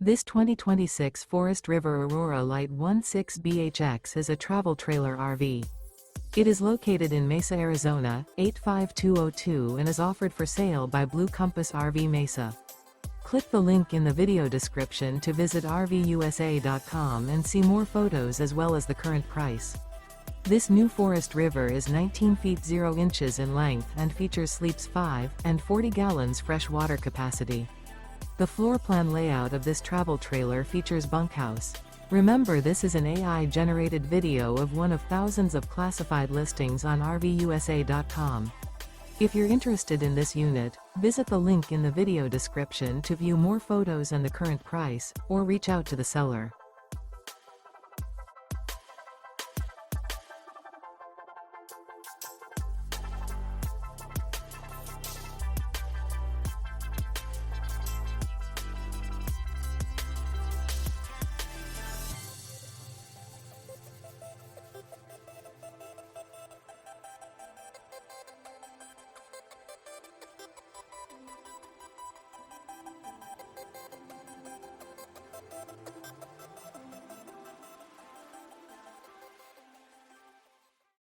This 2026 Forest River Aurora Light 16BHX is a travel trailer RV. It is located in Mesa, Arizona, 85202 and is offered for sale by Blue Compass RV Mesa. Click the link in the video description to visit RVUSA.com and see more photos as well as the current price. This new Forest River is 19 feet 0 inches in length and features sleeps 5 and 40 gallons fresh water capacity. The floor plan layout of this travel trailer features bunkhouse. Remember, this is an AI-generated video of one of thousands of classified listings on RVUSA.com. If you're interested in this unit, visit the link in the video description to view more photos and the current price, or reach out to the seller.